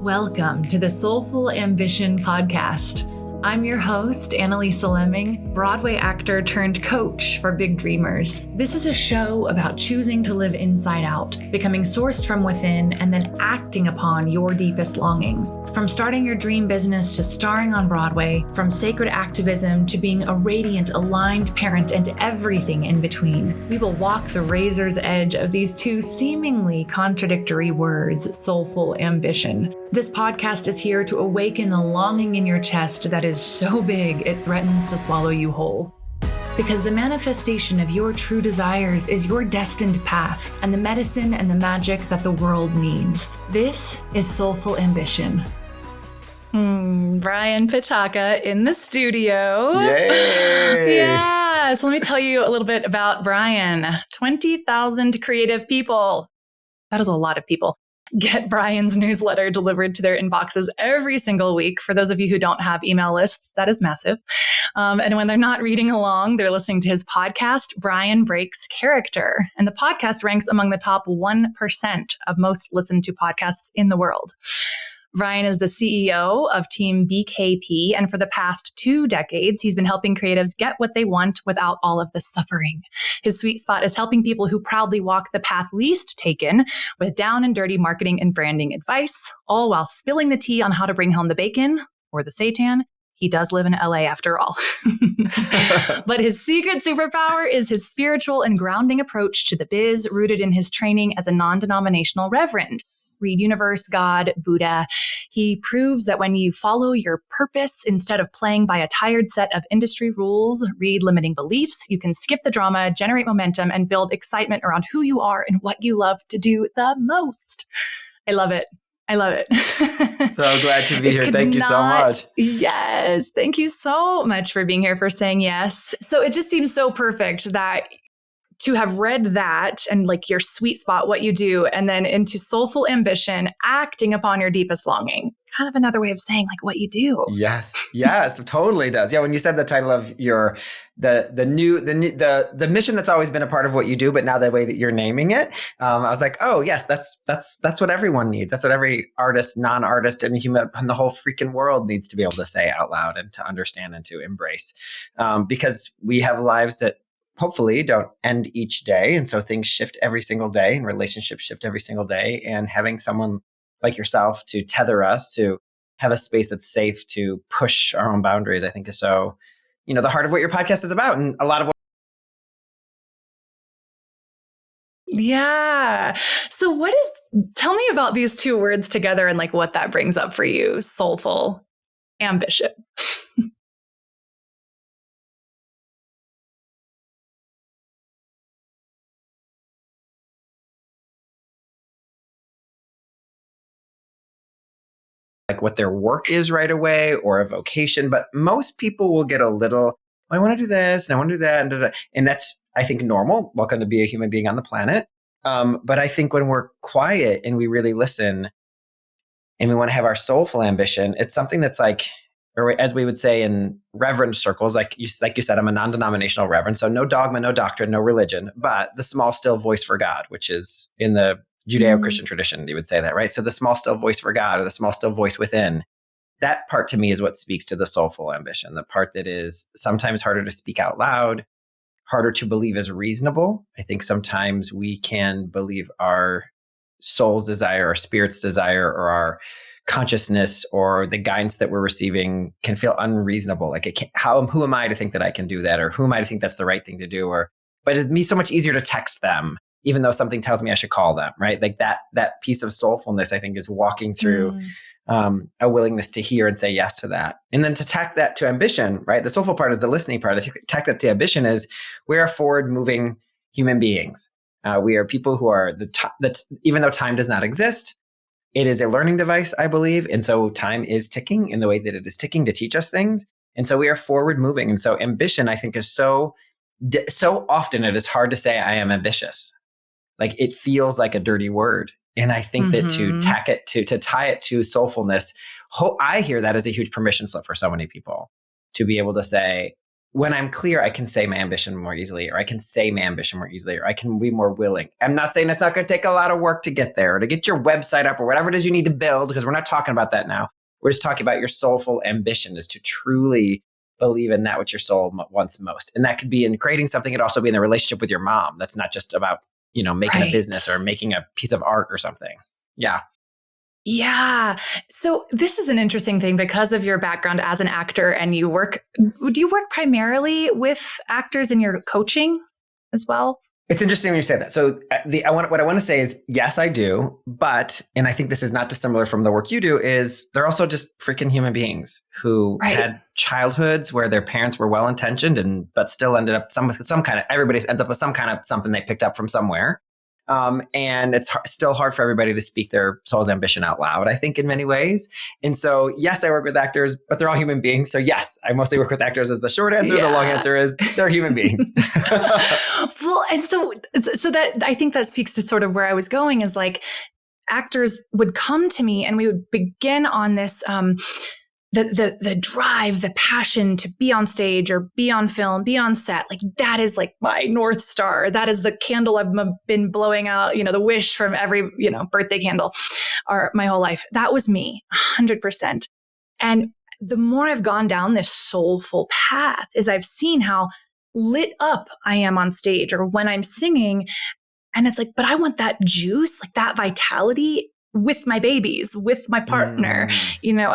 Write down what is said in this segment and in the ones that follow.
Welcome to the Soulful Ambition podcast. I'm your host, Analisa, Broadway actor turned coach for big dreamers. This is a show about choosing to live inside out, becoming sourced from within, and then acting upon your deepest longings. From starting your dream business to starring on Broadway, from sacred activism to being a radiant, aligned parent and everything in between, we will walk the razor's edge of these two seemingly contradictory words, soulful ambition. This podcast is here to awaken the longing in your chest that is so big it threatens to swallow you whole. Because the manifestation of your true desires is your destined path and the medicine and the magic that the world needs. This is Soulful Ambition. Brian Patacca in the studio. Yay! Yeah, so let me tell you a little bit about Brian. 20,000 creative people. That is a lot of people. Get Brian's newsletter delivered to their inboxes every single week. For those of you who don't have email lists, that is massive. And when they're not reading along, they're listening to his podcast, Brian Breaks Character. And the podcast ranks among the top 1% of most listened to podcasts in the world. Brian is the CEO of Team BKP, and for the past 2 decades, he's been helping creatives get what they want without all of the suffering. His sweet spot is helping people who proudly walk the path least taken with down and dirty marketing and branding advice, all while spilling the tea on how to bring home the bacon or the seitan. He does live in LA after all. But his secret superpower is his spiritual and grounding approach to the biz, rooted in his training as a non-denominational reverend. Read universe, God, Buddha. He proves that when you follow your purpose instead of playing by a tired set of industry rules, read limiting beliefs, you can skip the drama, generate momentum, and build excitement around who you are and what you love to do the most. I love it. I love it. So glad to be here. Thank you so much. Yes. Thank you so much for being here, for saying yes. So it just seems so perfect that to have read that and like your sweet spot, what you do, and then into Soulful Ambition, acting upon your deepest longing. Kind of another way of saying like what you do. Yes, it totally does. Yeah, when you said the title of your the mission that's always been a part of what you do, but now the way that you're naming it, I was like, oh yes, that's what everyone needs. That's what every artist, non-artist, and human and the whole freaking world needs to be able to say out loud and to understand and to embrace, because we have lives that hopefully don't end each day. And so things shift every single day and relationships shift every single day. And having someone like yourself to tether us, to have a space that's safe to push our own boundaries, I think is so, the heart of what your podcast is about. And a lot of what. Yeah. So tell me about these two words together and like what that brings up for you, soulful ambition. Like what their work is right away or a vocation, but most people will get a little, I want to do this and I want to do that. And that's, I think, normal. Welcome to be a human being on the planet. But I think when we're quiet and we really listen and we want to have our soulful ambition, it's something that's like, or as we would say in reverend circles, like you said, I'm a non-denominational reverend. So no dogma, no doctrine, no religion, but the small, still voice for God, which is in the Judeo-Christian tradition, you would say that, right? So the small, still voice for God, or the small, still voice within, that part to me is what speaks to the soulful ambition, the part that is sometimes harder to speak out loud, harder to believe is reasonable. I think sometimes we can believe our soul's desire, our spirit's desire, or our consciousness, or the guidance that we're receiving can feel unreasonable. Like, who am I to think that I can do that? Or who am I to think that's the right thing to do? But it'd be so much easier to text them, even though something tells me I should call them, right? Like that piece of soulfulness, I think, is walking through a willingness to hear and say yes to that. And then to tack that to ambition, right? The soulful part is the listening part. To tack that to ambition is we are forward-moving human beings. We are people who are even though time does not exist, it is a learning device, I believe. And so time is ticking in the way that it is ticking to teach us things. And so we are forward-moving. And so ambition, I think, is so often it is hard to say I am ambitious. Like it feels like a dirty word. And I think that to tie it to soulfulness, I hear that as a huge permission slip for so many people to be able to say, when I'm clear, I can say my ambition more easily, or I can say my ambition more easily, or I can be more willing. I'm not saying it's not going to take a lot of work to get there, or to get your website up, or whatever it is you need to build, because we're not talking about that now. We're just talking about your soulful ambition is to truly believe in that which your soul wants most. And that could be in creating something. It could also be in the relationship with your mom. That's not just about, making a business or making a piece of art or something. Yeah. Yeah. So this is an interesting thing because of your background as an actor, and do you work primarily with actors in your coaching as well? It's interesting when you say that. So what I want to say is, yes, I do. But, and I think this is not dissimilar from the work you do, is they're also just freaking human beings who had childhoods where their parents were well-intentioned but still ended up everybody ends up with some kind of something they picked up from somewhere. And it's still hard for everybody to speak their soul's ambition out loud, I think, in many ways. And so, yes, I work with actors, but they're all human beings. So yes, I mostly work with actors as the short answer. Yeah. The long answer is they're human beings. Well, and so that, I think that speaks to sort of where I was going, is like actors would come to me and we would begin on this, the drive, the passion to be on stage or be on film, be on set. Like that is like my North Star. That is the candle I've been blowing out, the wish from every, birthday candle or my whole life. That was me 100%. And the more I've gone down this soulful path is I've seen how lit up I am on stage or when I'm singing. And it's like, but I want that juice, like that vitality with my babies, with my partner,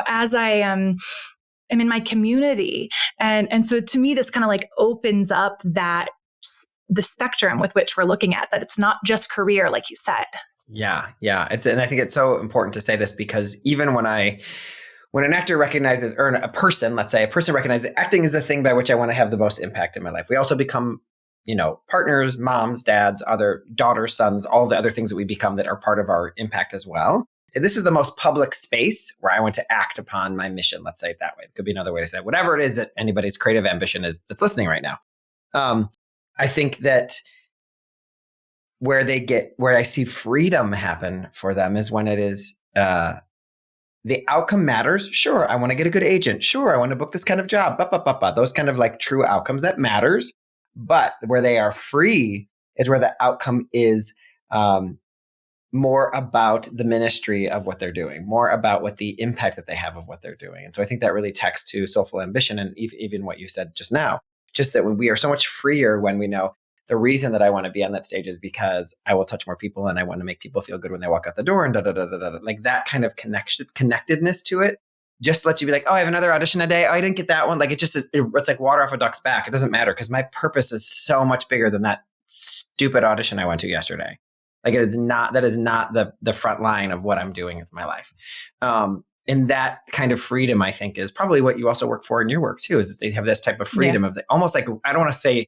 as I am in my community. And so to me, this kind of like opens up the spectrum with which we're looking at, that it's not just career, like you said. Yeah. Yeah. And I think it's so important to say this, because even when an actor recognizes, or a person recognizes acting is the thing by which I want to have the most impact in my life, we also become partners, moms, dads, other daughters, sons, all the other things that we become that are part of our impact as well. And this is the most public space where I want to act upon my mission. Let's say it that way. It could be another way to say it. Whatever it is that anybody's creative ambition is that's listening right now. I think that where I see freedom happen for them is when it is, the outcome matters. Sure, I want to get a good agent. Sure, I want to book this kind of job. Those kind of like true outcomes, that matters. But where they are free is where the outcome is more about the ministry of what they're doing, more about what the impact that they have of what they're doing. And so I think that really texts to soulful ambition, and even what you said just now, just that when we are so much freer when we know the reason that I want to be on that stage is because I will touch more people and I want to make people feel good when they walk out the door, and like that kind of connectedness to it just lets you be like, oh, I have another audition today. Oh, I didn't get that one. Like it's like water off a duck's back. It doesn't matter because my purpose is so much bigger than that stupid audition I went to yesterday. Like that is not the front line of what I'm doing with my life. And that kind of freedom, I think, is probably what you also work for in your work too, is that they have this type of freedom of almost like, I don't want to say,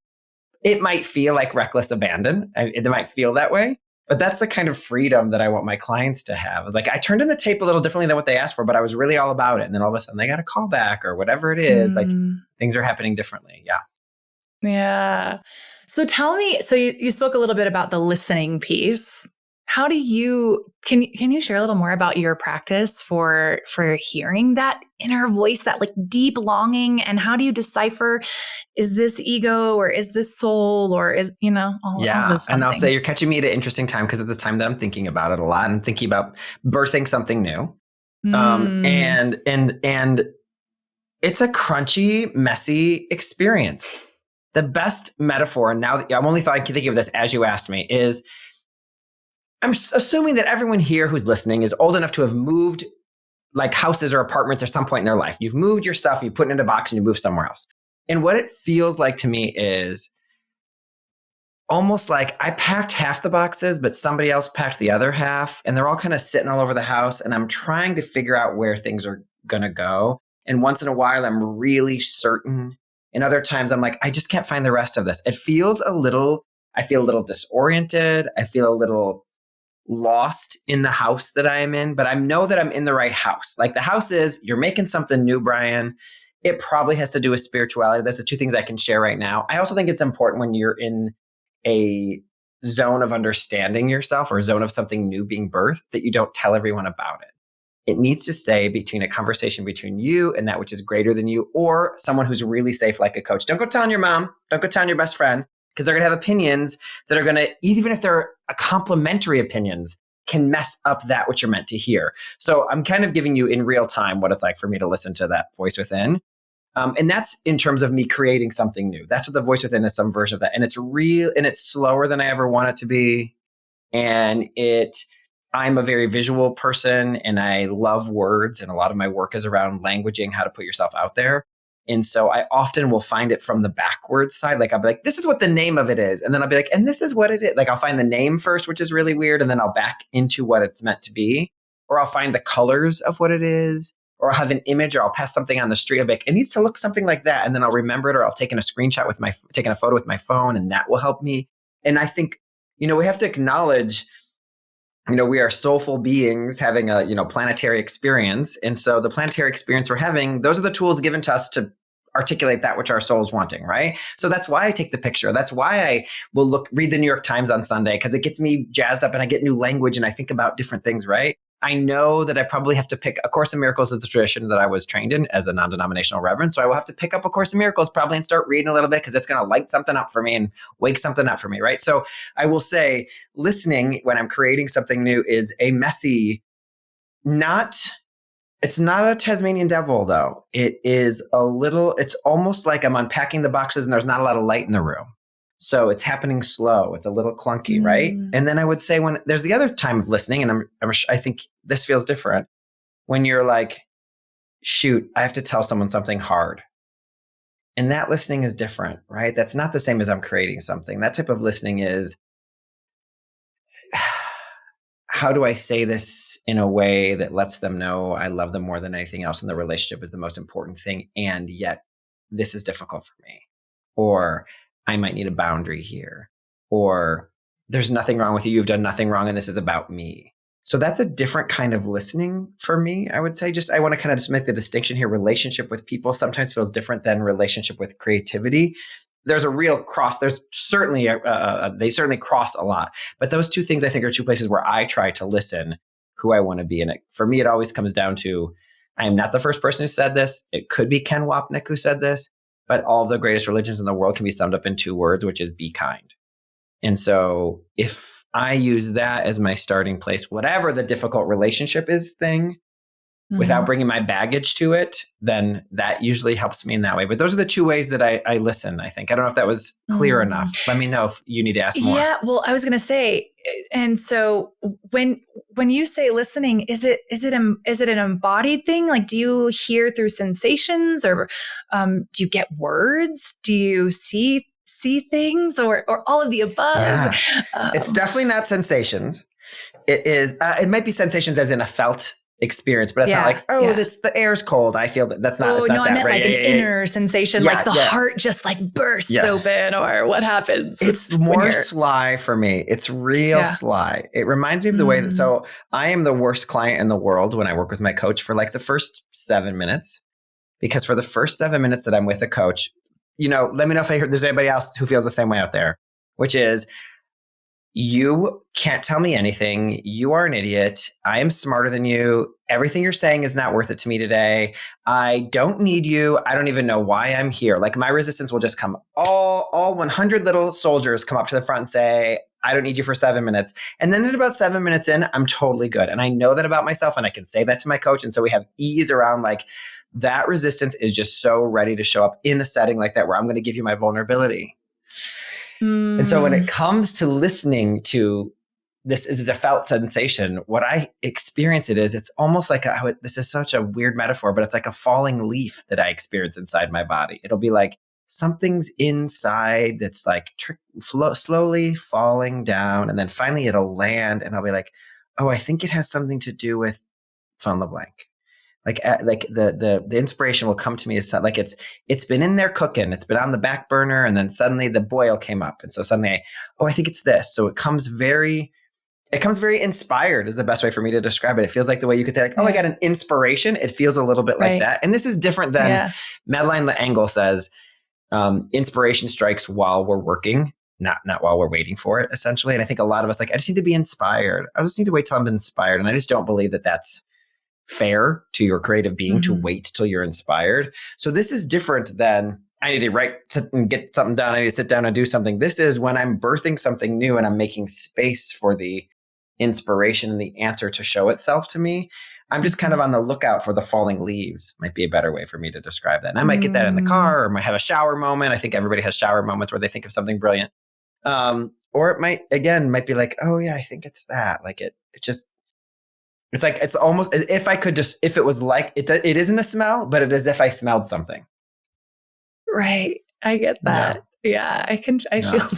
it might feel like reckless abandon. It might feel that way. But that's the kind of freedom that I want my clients to have. It's like I turned in the tape a little differently than what they asked for, but I was really all about it. And then all of a sudden they got a call back or whatever it is. Like things are happening differently. Yeah. Yeah. So tell me, so you spoke a little bit about the listening piece. How do can you share a little more about your practice for hearing that inner voice, that like deep longing, and how do you decipher, is this ego or is this soul or is, all those and I'll things. say you're catching me at an interesting time, because at this time that I'm thinking about it a lot and thinking about birthing something new. And it's a crunchy, messy experience. The best metaphor, and now that I'm only thinking of this as you asked me, is I'm assuming that everyone here who's listening is old enough to have moved like houses or apartments at some point in their life. You've moved your stuff, you put it in a box and you move somewhere else. And what it feels like to me is almost like I packed half the boxes, but somebody else packed the other half, and they're all kind of sitting all over the house. And I'm trying to figure out where things are going to go. And once in a while, I'm really certain. And other times I'm like, I just can't find the rest of this. I feel a little disoriented. I feel a little lost in the house that I am in, but I know that I'm in the right house. Like the house is, you're making something new, Brian. It probably has to do with spirituality. Those are two things I can share right now. I also think it's important when you're in a zone of understanding yourself or a zone of something new being birthed that you don't tell everyone about it. It needs to stay between a conversation between you and that which is greater than you, or someone who's really safe, like a coach. Don't go telling your mom. Don't go telling your best friend, because they're going to have opinions that are going to, even if they're complimentary opinions, can mess up that which you're meant to hear. So I'm kind of giving you in real time what it's like for me to listen to that voice within. And that's in terms of me creating something new. That's what the voice within is, some version of that. And it's real, and it's slower than I ever want it to be. And I'm a very visual person, and I love words. And a lot of my work is around languaging, how to put yourself out there. And so I often will find it from the backwards side. Like I'll be like, this is what the name of it is. And then I'll be like, and this is what it is. Like I'll find the name first, which is really weird. And then I'll back into what it's meant to be. Or I'll find the colors of what it is. Or I'll have an image, or I'll pass something on the street. I'll be like, it needs to look something like that. And then I'll remember it, or I'll take a screenshot taking a photo with my phone, and that will help me. And I think, we have to acknowledge, we are soulful beings having a, planetary experience. And so the planetary experience we're having, those are the tools given to us to articulate that which our soul is wanting, right? So that's why I take the picture. That's why I will read the New York Times on Sunday, because it gets me jazzed up and I get new language and I think about different things, right? I know that I probably have to pick A Course in Miracles is the tradition that I was trained in as a non-denominational reverend. So I will have to pick up A Course in Miracles probably and start reading a little bit, because it's going to light something up for me and wake something up for me, right? So I will say listening when I'm creating something new is a messy, it's not a Tasmanian devil though. It's almost like I'm unpacking the boxes and there's not a lot of light in the room. So it's happening slow. It's a little clunky, right? And then I would say when there's the other time of listening, and I think this feels different, when you're like, shoot, I have to tell someone something hard. And that listening is different, right? That's not the same as I'm creating something. That type of listening is, how do I say this in a way that lets them know I love them more than anything else, and the relationship is the most important thing, and yet this is difficult for me? Or I might need a boundary here, or there's nothing wrong with you. You've done nothing wrong, and this is about me. So that's a different kind of listening for me, I would say. I want to kind of just make the distinction here. Relationship with people sometimes feels different than relationship with creativity. There's a real cross. There's certainly, they certainly cross a lot. But those two things, I think, are two places where I try to listen who I want to be. And for me, it always comes down to, I am not the first person who said this. It could be Ken Wapnick who said this. But all the greatest religions in the world can be summed up in two words, which is be kind. And so if I use that as my starting place, whatever the difficult relationship is thing, without bringing my baggage to it, then that usually helps me in that way. But those are the two ways that I listen, I think. I don't know if that was clear enough. Let me know if you need to ask more. Yeah, well, I was going to say, and so when you say listening, is it an embodied thing? Like, do you hear through sensations, or do you get words? Do you see things, or all of the above? Yeah. It's definitely not sensations. It is. It might be sensations as in a felt experience, but it's not like, that's the air's cold. I feel that's not. It's not that. I meant like an inner sensation, like the heart just like bursts open, or what happens. It's more sly for me. It's real sly. It reminds me of the way that. So I am the worst client in the world when I work with my coach for like the first 7 minutes, because for the first 7 minutes that I'm with a coach, let me know if there's anybody else who feels the same way out there, which is, you can't tell me anything. You are an idiot. I am smarter than you. Everything you're saying is not worth it to me today. I don't need you. I don't even know why I'm here. Like, my resistance will just come. All 100 little soldiers come up to the front and say, I don't need you for 7 minutes. And then at about 7 minutes in, I'm totally good. And I know that about myself, and I can say that to my coach. And so we have ease around, like, that resistance is just so ready to show up in a setting like that, where I'm going to give you my vulnerability. And so when it comes to listening to this is a felt sensation, what I experience it's almost like this is such a weird metaphor, but it's like a falling leaf that I experience inside my body. It'll be like something's inside that's like slowly falling down, and then finally it'll land, and I'll be like, oh, I think it has something to do with fill in the blank. Like the inspiration will come to me as like it's been in there cooking, it's been on the back burner, and then suddenly the boil came up, and so suddenly I think it's this. So it comes very inspired is the best way for me to describe it. It feels like the way you could say like, I got an inspiration. It feels a little bit like that, and this is different than Madeleine L'Engle says. Inspiration strikes while we're working, not while we're waiting for it, essentially. And I think a lot of us I just need to be inspired. I just need to wait till I'm inspired, and I just don't believe that that's fair to your creative being to wait till you're inspired. So this is different than I need to sit and get something done. I need to sit down and do something. This is when I'm birthing something new and I'm making space for the inspiration and the answer to show itself to me. I'm just kind of on the lookout for the falling leaves, might be a better way for me to describe that. And I might get that in the car, or might have a shower moment. I think everybody has shower moments where they think of something brilliant. Or it might be like, oh yeah, I think it's that. Like it's like, it's almost as if I could just, if it was like, it isn't a smell, but it is if I smelled something. Right. I get that. Yeah, I feel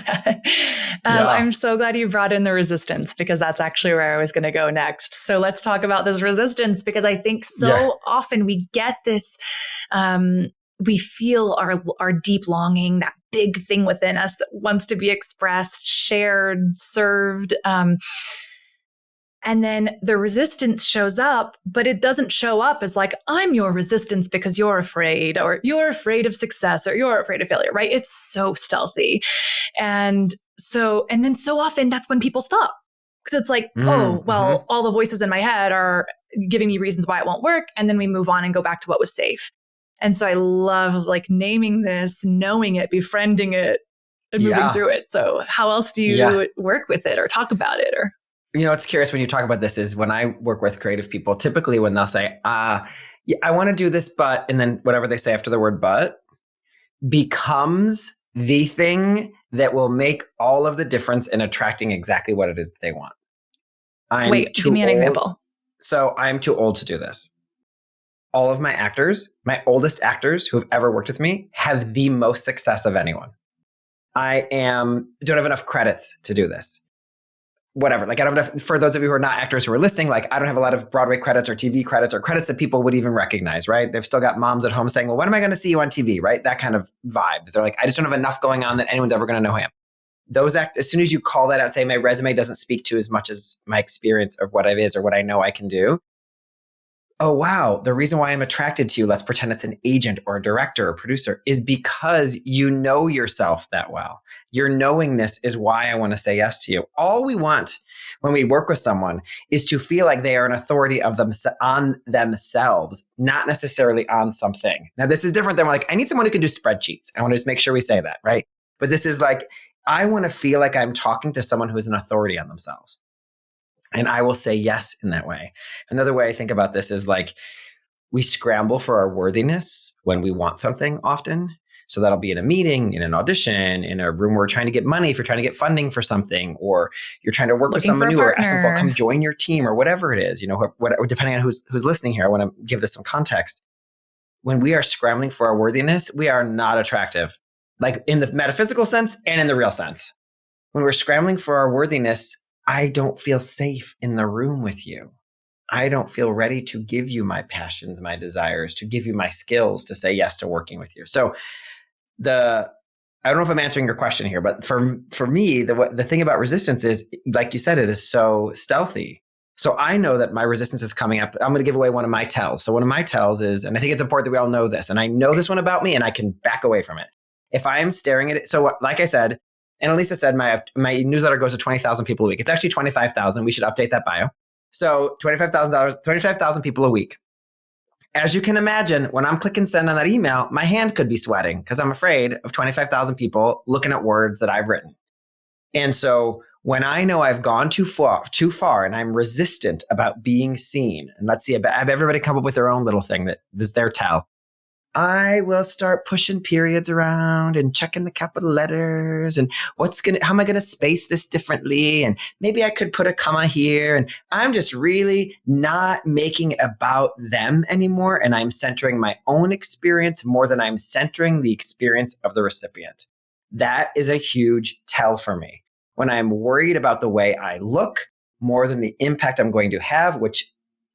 that. I'm so glad you brought in the resistance, because that's actually where I was going to go next. So let's talk about this resistance, because I think so often we get this, we feel our deep longing, that big thing within us that wants to be expressed, shared, served. And then the resistance shows up, but it doesn't show up as like, I'm your resistance because you're afraid, or you're afraid of success, or you're afraid of failure, right? It's so stealthy. And then so often that's when people stop, because it's like, all the voices in my head are giving me reasons why it won't work. And then we move on and go back to what was safe. And so I love like naming this, knowing it, befriending it, and moving through it. So how else do you work with it or talk about it? Or what's curious when you talk about this is when I work with creative people, typically when they'll say, I want to do this, but, and then whatever they say after the word but becomes the thing that will make all of the difference in attracting exactly what it is that they want. Give me an example. So I'm too old to do this. All of my actors, my oldest actors who have ever worked with me, have the most success of anyone. I don't have enough credits to do this. Whatever. Like I don't have enough, for those of you who are not actors who are listening, like I don't have a lot of Broadway credits or TV credits or credits that people would even recognize, right? They've still got moms at home saying, well, when am I going to see you on TV, right? That kind of vibe. They're like, I just don't have enough going on that anyone's ever going to know who I am. Those as soon as you call that out, say my resume doesn't speak to as much as my experience of what it is or what I know I can do. Oh, wow. The reason why I'm attracted to you, let's pretend it's an agent or a director or producer, is because you know yourself that well. Your knowingness is why I want to say yes to you. All we want when we work with someone is to feel like they are an authority on themselves, not necessarily on something. Now, this is different than like, I need someone who can do spreadsheets. I want to just make sure we say that, right? But this is like, I want to feel like I'm talking to someone who is an authority on themselves. And I will say yes in that way. Another way I think about this is like we scramble for our worthiness when we want something often. So that'll be in a meeting, in an audition, in a room where we're trying to get money, if you're trying to get funding for something, or you're trying to work with someone new or ask them to come join your team or whatever it is, depending on who's listening here. I want to give this some context. When we are scrambling for our worthiness, we are not attractive, like in the metaphysical sense and in the real sense. When we're scrambling for our worthiness, I don't feel safe in the room with you. I don't feel ready to give you my passions, my desires, to give you my skills, to say yes to working with you. So I don't know if I'm answering your question here, but for me, the thing about resistance is, like you said, it is so stealthy. So I know that my resistance is coming up. I'm going to give away one of my tells. So one of my tells is, and I think it's important that we all know this, and I know this one about me and I can back away from it. If I am staring at it, so like I said, Analisa said my newsletter goes to 20,000 people a week. It's actually 25,000. We should update that bio. So $25,000 people a week. As you can imagine, when I'm clicking send on that email, my hand could be sweating because I'm afraid of 25,000 people looking at words that I've written. And so when I know I've gone too far and I'm resistant about being seen, and let's see, have everybody come up with their own little thing that is their tell. I will start pushing periods around and checking the capital letters and how am I going to space this differently? And maybe I could put a comma here. And I'm just really not making it about them anymore. And I'm centering my own experience more than I'm centering the experience of the recipient. That is a huge tell for me. When I'm worried about the way I look more than the impact I'm going to have, which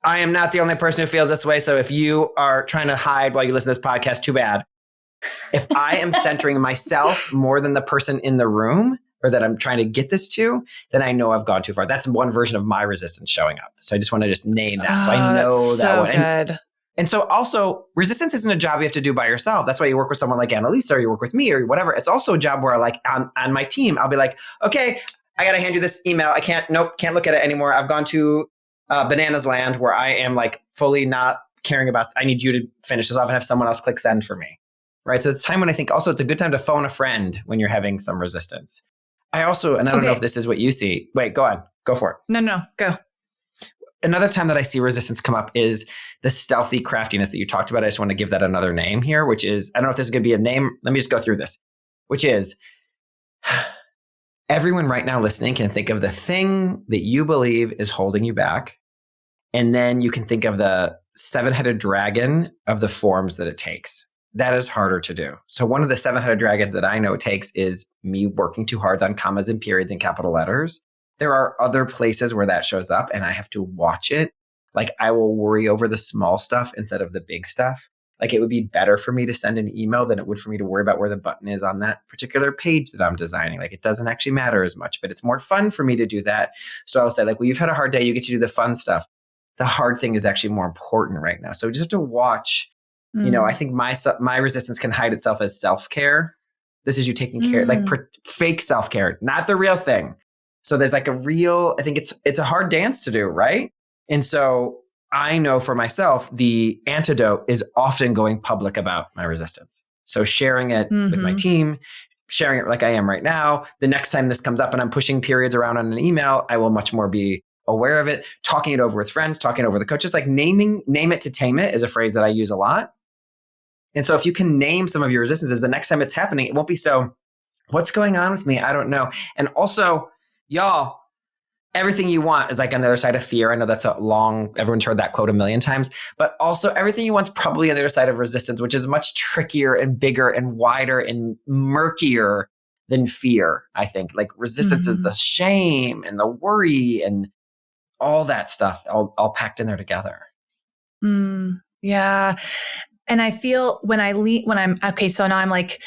I am not the only person who feels this way. So if you are trying to hide while you listen to this podcast, too bad. If I am centering myself more than the person in the room or that I'm trying to get this to, then I know I've gone too far. That's one version of my resistance showing up. So I just want to just name that. So I know that one. Good. And so also resistance isn't a job you have to do by yourself. That's why you work with someone like Analisa or you work with me or whatever. It's also a job where like on my team, I'll be like, okay, I got to hand you this email. Can't look at it anymore. I've gone to bananas land where I am like fully not caring about, I need you to finish this off and have someone else click send for me. Right. So it's time when I think also it's a good time to phone a friend when you're having some resistance. I also, and I don't know if this is what you see. Wait, go on. Go for it. No, go. Another time that I see resistance come up is the stealthy craftiness that you talked about. I just want to give that another name here, which is, I don't know if this is going to be a name. Let me just go through this, which is everyone right now listening can think of the thing that you believe is holding you back. And then you can think of the seven-headed dragon of the forms that it takes. That is harder to do. So one of the seven-headed dragons that I know takes is me working too hard on commas and periods and capital letters. There are other places where that shows up and I have to watch it. Like I will worry over the small stuff instead of the big stuff. Like it would be better for me to send an email than it would for me to worry about where the button is on that particular page that I'm designing. Like it doesn't actually matter as much, but it's more fun for me to do that. So I'll say like, well, you've had a hard day. You get to do the fun stuff. The hard thing is actually more important right now. So we just have to watch. You know, I think my resistance can hide itself as self-care. This is you taking care, like fake self-care, not the real thing. So there's like I think it's a hard dance to do, right? And so I know for myself, the antidote is often going public about my resistance. So sharing it with my team, sharing it like I am right now. The next time this comes up and I'm pushing periods around on an email, I will much more be aware of it, talking it over with friends, talking it over with the coaches, like name it to tame it is a phrase that I use a lot. And so if you can name some of your resistances, the next time it's happening, it won't be so, what's going on with me? I don't know. And also, y'all, everything you want is like on the other side of fear. I know that's everyone's heard that quote a million times, but also everything you want's probably on the other side of resistance, which is much trickier and bigger and wider and murkier than fear, I think. Like resistance is the shame and the worry and all that stuff all packed in there together. Yeah. And I feel when I'm okay, so now I'm like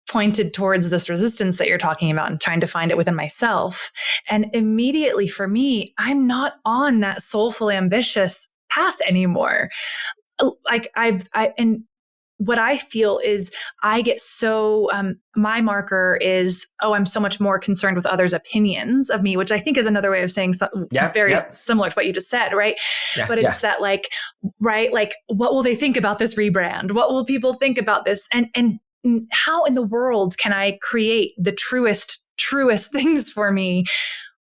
pointed towards this resistance that you're talking about and trying to find it within myself. And immediately for me, I'm not on that soulful ambitious path anymore. Like and what I feel is I get so, my marker is, I'm so much more concerned with others' opinions of me, which I think is another way of saying something very similar to what you just said, right? But it's that like, right, like what will they think about this rebrand? What will people think about this? And how in the world can I create the truest things for me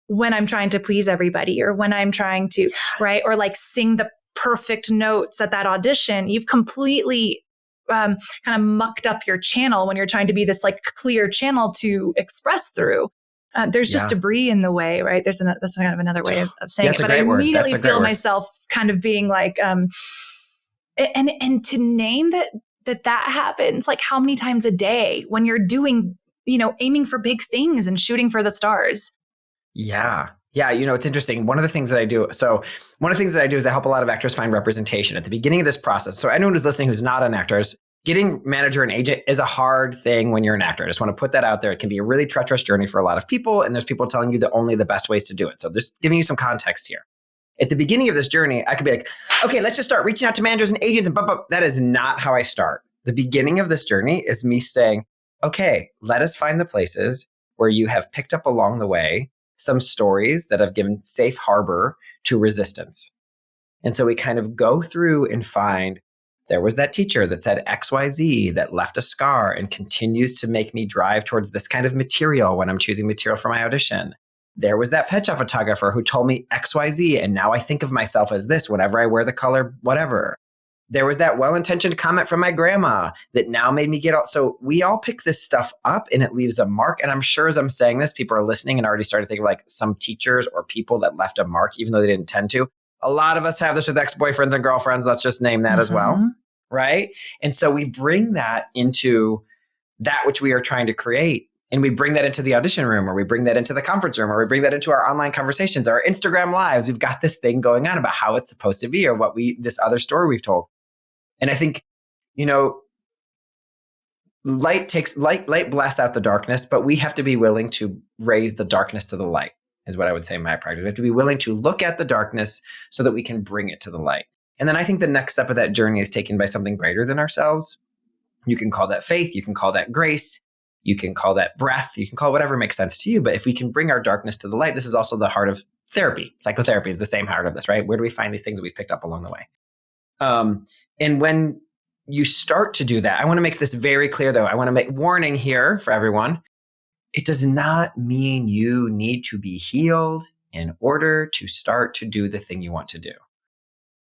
when I'm trying to please everybody or when I'm trying to, right? Or like sing the perfect notes at that audition. You've completely kind of mucked up your channel when you're trying to be this like clear channel to express through. There's just debris in the way, right? That's kind of another way of saying it. But I immediately feel myself kind of being like, and to name that happens like how many times a day when you're doing, aiming for big things and shooting for the stars. Yeah. Yeah. It's interesting. One of the things that I do is I help a lot of actors find representation at the beginning of this process. So anyone who's listening who's not an actor, getting manager and agent is a hard thing when you're an actor. I just want to put that out there. It can be a really treacherous journey for a lot of people. And there's people telling you only the best ways to do it. So just giving you some context here. At the beginning of this journey, I could be like, okay, let's just start reaching out to managers and agents and that is not how I start. The beginning of this journey is me saying, okay, let us find the places where you have picked up along the way some stories that have given safe harbor to resistance. And so we kind of go through and find there was that teacher that said XYZ that left a scar and continues to make me drive towards this kind of material when I'm choosing material for my audition. There was that headshot photographer who told me XYZ, and now I think of myself as this whenever I wear the color, whatever. There was that well-intentioned comment from my grandma that now made me get out. So we all pick this stuff up and it leaves a mark. And I'm sure as I'm saying this, people are listening and already started thinking like some teachers or people that left a mark, even though they didn't intend to. A lot of us have this with ex-boyfriends and girlfriends. Let's just name that as well. Right. And so we bring that into that which we are trying to create. And we bring that into the audition room, or we bring that into the conference room, or we bring that into our online conversations, our Instagram lives. We've got this thing going on about how it's supposed to be, or this other story we've told. And I think, light blasts out the darkness, but we have to be willing to raise the darkness to the light, is what I would say in my practice. We have to be willing to look at the darkness so that we can bring it to the light. And then I think the next step of that journey is taken by something greater than ourselves. You can call that faith. You can call that grace. You can call that breath. You can call whatever makes sense to you. But if we can bring our darkness to the light, this is also the heart of therapy. Psychotherapy is the same heart of this, right? Where do we find these things we picked up along the way? And when you start to do that, I want to make this very clear, though. I want to make warning here for everyone. It does not mean you need to be healed in order to start to do the thing you want to do.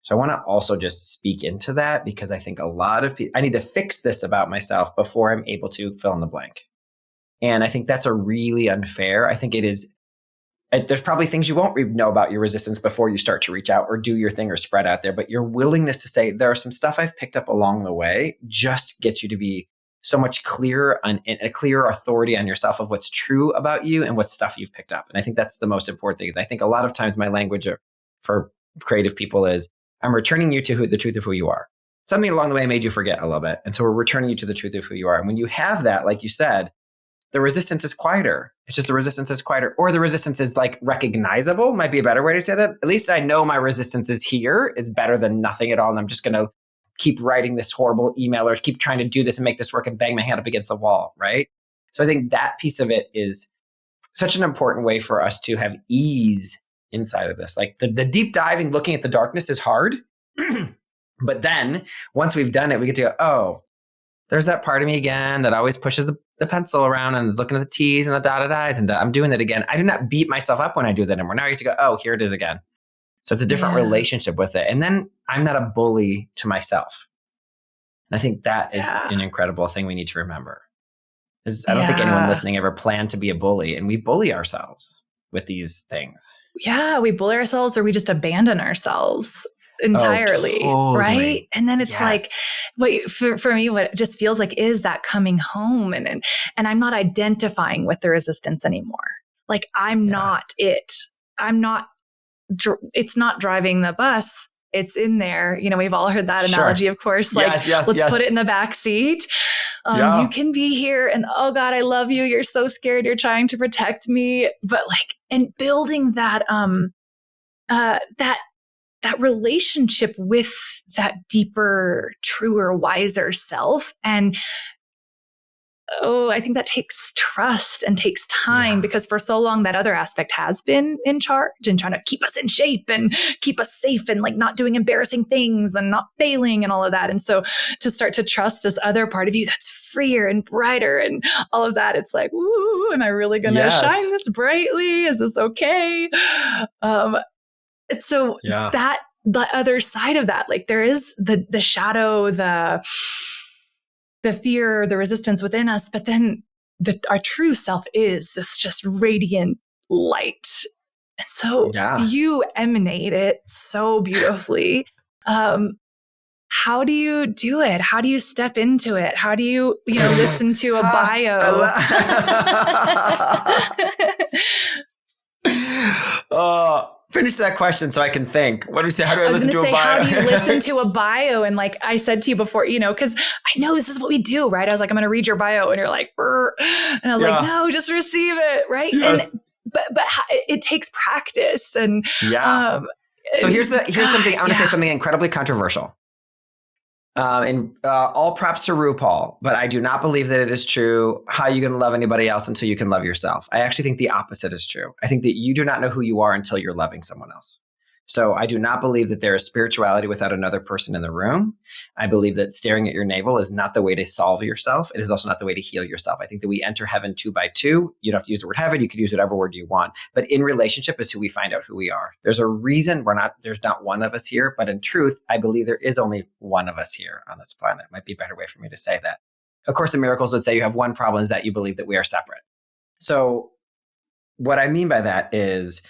So I want to also just speak into that, because I think a lot of people, I need to fix this about myself before I'm able to fill in the blank. And I think that's a really unfair. I think it is, there's probably things you won't know about your resistance before you start to reach out or do your thing or spread out there. But your willingness to say, there are some stuff I've picked up along the way, just gets you to be so much clearer and a clearer authority on yourself of what's true about you and what stuff you've picked up. And I think that's the most important thing. Is I think a lot of times my language for creative people is, I'm returning you to the truth of who you are. Something along the way made you forget a little bit. And so we're returning you to the truth of who you are. And when you have that, like you said, the resistance is quieter. It's just the resistance is quieter, or the resistance is like recognizable, might be a better way to say that. At least I know my resistance is here, is better than nothing at all. And I'm just going to keep writing this horrible email or keep trying to do this and make this work and bang my hand up against the wall, right? So I think that piece of it is such an important way for us to have ease inside of this. Like the deep diving, looking at the darkness is hard. But then once we've done it, we get to go, oh, there's that part of me again that always pushes the pencil around and is looking at the T's and the dotted I's, and I'm doing that again. I do not beat myself up when I do that anymore. Now I get to go, oh, here it is again. So it's a different relationship with it. And then I'm not a bully to myself. And I think that is an incredible thing we need to remember. I don't think anyone listening ever planned to be a bully, and we bully ourselves with these things. Yeah, we bully ourselves, or we just abandon ourselves entirely, totally. Right? And then it's like, for me, what it just feels like is that coming home, and I'm not identifying with the resistance anymore. Like I'm not it. I'm not. It's not driving the bus. It's in there. You know, we've all heard that analogy, of course. Like, let's put it in the back seat. You can be here, and oh God, I love you. You're so scared. You're trying to protect me, but like, and building that, that relationship with that deeper, truer, wiser self. And I think that takes trust and takes time, because for so long that other aspect has been in charge and trying to keep us in shape and keep us safe and like not doing embarrassing things and not failing and all of that. And so to start to trust this other part of you that's freer and brighter and all of that, it's like, ooh, am I really going to shine this brightly? Is this okay? So that the other side of that, like there is the shadow, the fear, the resistance within us, but then our true self is this just radiant light. And so you emanate it so beautifully. How do you do it? How do you step into it? How do you listen to a bio? Finish that question so I can think. What do we say? How do I listen to a bio? How do you listen to a bio? And like I said to you before, because I know this is what we do, right? I was like, I'm going to read your bio, and you're like, brr. And I was like, no, just receive it, right? Yes. And but it takes practice, and so here's something I want to say, something incredibly controversial. And all props to RuPaul, but I do not believe that it is true. How are you going to love anybody else until you can love yourself? I actually think the opposite is true. I think that you do not know who you are until you're loving someone else. So I do not believe that there is spirituality without another person in the room. I believe that staring at your navel is not the way to solve yourself. It is also not the way to heal yourself. I think that we enter heaven 2 by 2. You don't have to use the word heaven. You could use whatever word you want. But in relationship is who we find out who we are. There's a reason there's not one of us here. But in truth, I believe there is only one of us here on this planet. Might be a better way for me to say that. Of Course in Miracles would say you have one problem, is that you believe that we are separate. So what I mean by that is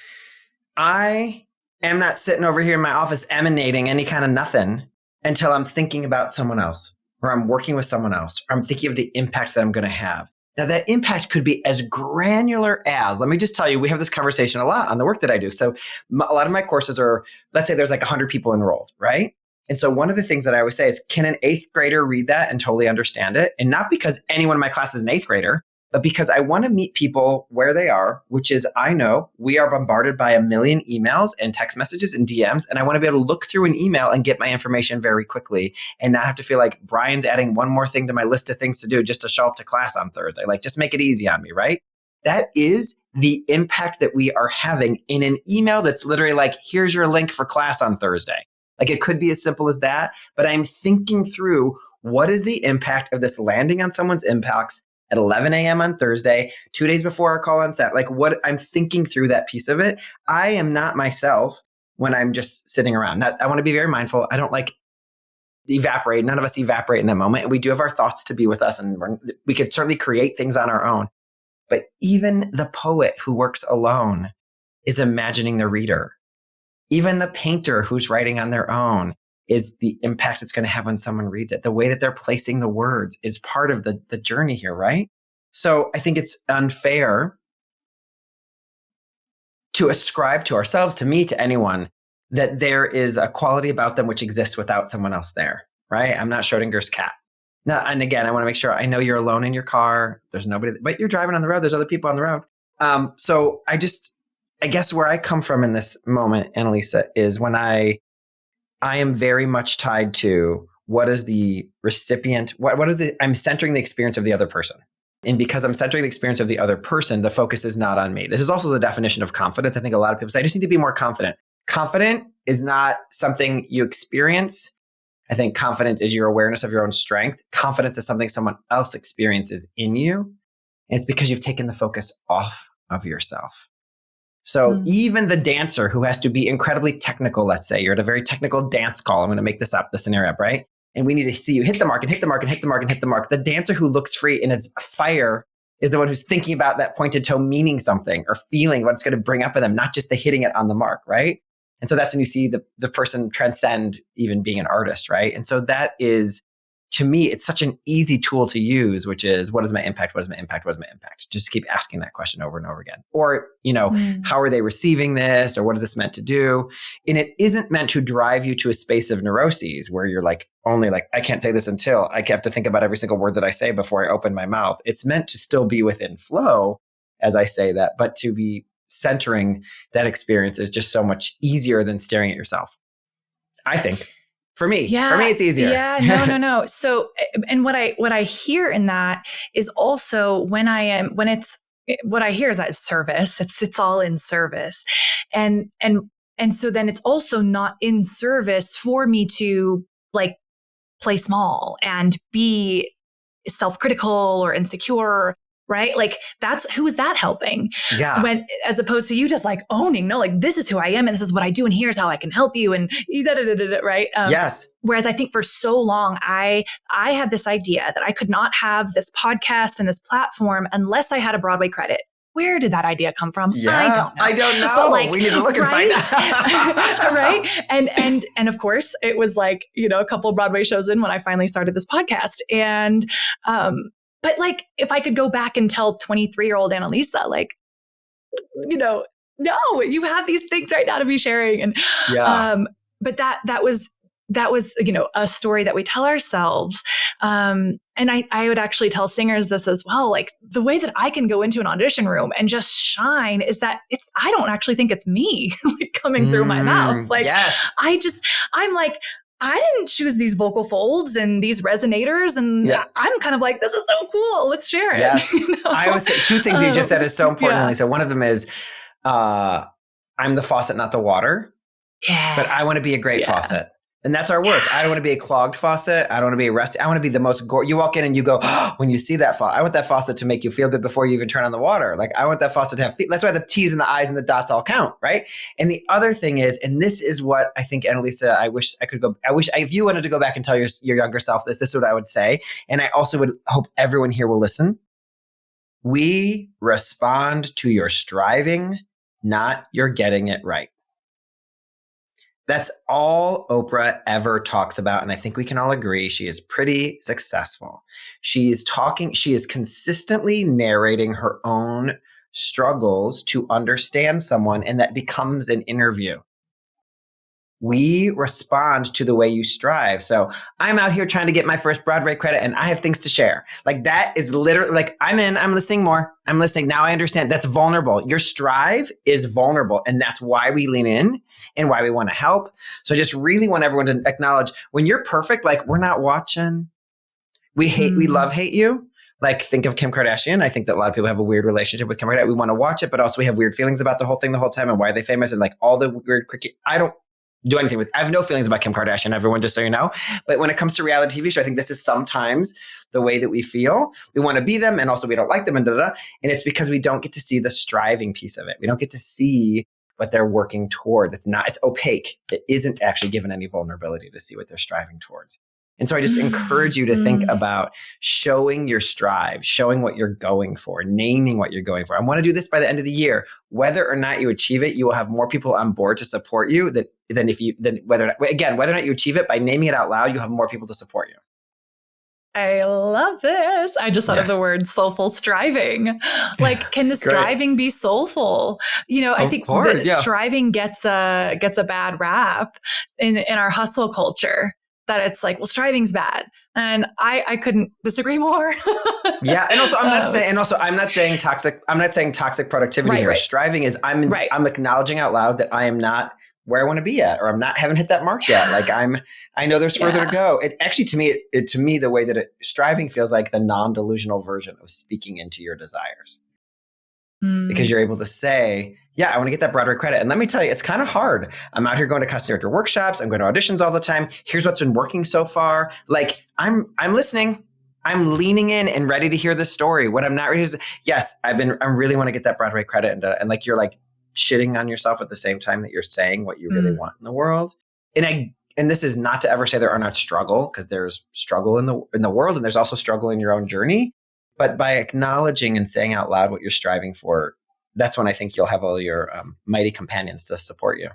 I am not sitting over here in my office emanating any kind of nothing until I'm thinking about someone else, or I'm working with someone else, or I'm thinking of the impact that I'm going to have. Now, that impact could be as granular as, let me just tell you, we have this conversation a lot on the work that I do. So a lot of my courses are, let's say there's like 100 people enrolled, right? And so one of the things that I always say is, can an 8th grader read that and totally understand it? And not because anyone in my class is an 8th grader, but because I want to meet people where they are, which is, I know we are bombarded by 1 million emails and text messages and DMs, and I want to be able to look through an email and get my information very quickly and not have to feel like Brian's adding one more thing to my list of things to do just to show up to class on Thursday. Like, just make it easy on me, right? that is the impact that we are having in an email that's literally like, here's your link for class on Thursday. Like it could be as simple as that, but I'm thinking through what is the impact of this landing on someone's inbox at 11 a.m. on Thursday, 2 days before our call on Saturday. Like what I'm thinking through that piece of it. I am not myself when I'm just sitting around. Now, I want to be very mindful. I don't like evaporate. None of us evaporate in that moment. And we do have our thoughts to be with us, and we could certainly create things on our own. But even the poet who works alone is imagining the reader. Even the painter who's writing on their own is the impact it's going to have when someone reads it. The way that they're placing the words is part of the journey here, right? So I think it's unfair to ascribe to ourselves, to me, to anyone, that there is a quality about them which exists without someone else there, right? I'm not Schrodinger's cat. Now, and again, I want to make sure I know you're alone in your car. There's nobody, but you're driving on the road. There's other people on the road. So I guess where I come from in this moment, Analisa, is when I am very much tied to what is the recipient, what is it? I'm centering the experience of the other person. And because I'm centering the experience of the other person, the focus is not on me. This is also the definition of confidence. I think a lot of people say, I just need to be more confident. Confident is not something you experience. I think confidence is your awareness of your own strength. Confidence is something someone else experiences in you. And it's because you've taken the focus off of yourself. So even the dancer who has to be incredibly technical, let's say you're at a very technical dance call. I'm going to make this up, the scenario up, right? And we need to see you hit the mark and hit the mark and hit the mark and hit the mark. The dancer who looks free and is fire is the one who's thinking about that pointed toe meaning something or feeling what it's going to bring up in them, not just the hitting it on the mark, right? And so that's when you see the person transcend even being an artist, right? And so that is, to me, it's such an easy tool to use, which is, what is my impact? What is my impact? What is my impact? Just keep asking that question over and over again. Or, how are they receiving this? Or what is this meant to do? And it isn't meant to drive you to a space of neuroses where you're like, only like, I can't say this until I have to think about every single word that I say before I open my mouth. It's meant to still be within flow as I say that, but to be centering that experience is just so much easier than staring at yourself, I think. For me, it's easier. Yeah, no. So, and what I hear in that is also what I hear is that service. It's all in service, and so then it's also not in service for me to like play small and be self-critical or insecure. Right? Like who is that helping? Yeah. When, as opposed to you just like owning, no, like this is who I am and this is what I do and here's how I can help you and right? Yes. Whereas I think for so long, I had this idea that I could not have this podcast and this platform unless I had a Broadway credit. Where did that idea come from? Yeah, I don't know. But like, we need to look and find out. Right. And of course it was like, a couple of Broadway shows in when I finally started this podcast. And, but like, if I could go back and tell 23-year-old Analisa, like, no, you have these things right now to be sharing. And, but that was, a story that we tell ourselves. And I would actually tell singers this as well. Like the way that I can go into an audition room and just shine is that I don't actually think it's me like coming through my mouth. Like, yes. I'm like, I didn't choose these vocal folds and these resonators. And I'm kind of like, this is so cool. Let's share it. Yes. I would say two things you just said is so important. So one of them is, I'm the faucet, not the water. Yeah. But I want to be a great faucet. And that's our work. I don't want to be a clogged faucet. I don't want to be a rusty. I want to be the most you walk in and you go, when you see that faucet, I want that faucet to make you feel good before you even turn on the water. Like I want that faucet to have feet. That's why the T's and the I's and the dots all count, right? And the other thing is, and this is what I think, Analisa, if you wanted to go back and tell your younger self this is what I would say. And I also would hope everyone here will listen. We respond to your striving, not your getting it right. That's all Oprah ever talks about. And I think we can all agree she is pretty successful. She is consistently narrating her own struggles to understand someone, and that becomes an interview. We respond to the way you strive. So I'm out here trying to get my first Broadway credit and I have things to share. Like that is literally like, I'm listening more. I'm listening. Now I understand that's vulnerable. Your strive is vulnerable. And that's why we lean in and why we want to help. So I just really want everyone to acknowledge when you're perfect, like we're not watching. We love hate you. Like, think of Kim Kardashian. I think that a lot of people have a weird relationship with Kim Kardashian. We want to watch it, but also we have weird feelings about the whole thing the whole time, and why are they famous, and like all the weird quirky. I don't do anything with. I have no feelings about Kim Kardashian, everyone, just so you know. But when it comes to reality TV show, I think this is sometimes the way that we feel. We want to be them, and also we don't like them, and and it's because we don't get to see the striving piece of it. We don't get to see what they're working towards. It's opaque. It isn't actually given any vulnerability to see what they're striving towards. And so I just encourage you to think about showing your strive, showing what you're going for, naming what you're going for. I want to do this by the end of the year. Whether or not you achieve it, you will have more people on board to support you than whether or not you achieve it by naming it out loud, you'll have more people to support you. I love this. I just thought of the word soulful striving. Like, can the striving be soulful? I think that striving gets a bad rap in our hustle culture. That it's like, well, striving's bad, and I couldn't disagree more. Yeah, and also I'm not saying toxic. I'm not saying toxic productivity here. Right. Striving is I'm acknowledging out loud that I am not where I want to be at, or haven't hit that mark yet. Like I know there's further to go. It actually, to me, the way that striving feels like the non-delusional version of speaking into your desires, because you're able to say, yeah, I want to get that Broadway credit. And let me tell you, it's kind of hard. I'm out here going to customer director workshops. I'm going to auditions all the time. Here's what's been working so far. Like, I'm listening. I'm leaning in and ready to hear the story. What I'm not ready is, yes, I really want to get that Broadway credit. And like, you're like shitting on yourself at the same time that you're saying what you really want in the world. And this is not to ever say there are not struggle, because there's struggle in the world, and there's also struggle in your own journey. But by acknowledging and saying out loud what you're striving for, that's when I think you'll have all your mighty companions to support you.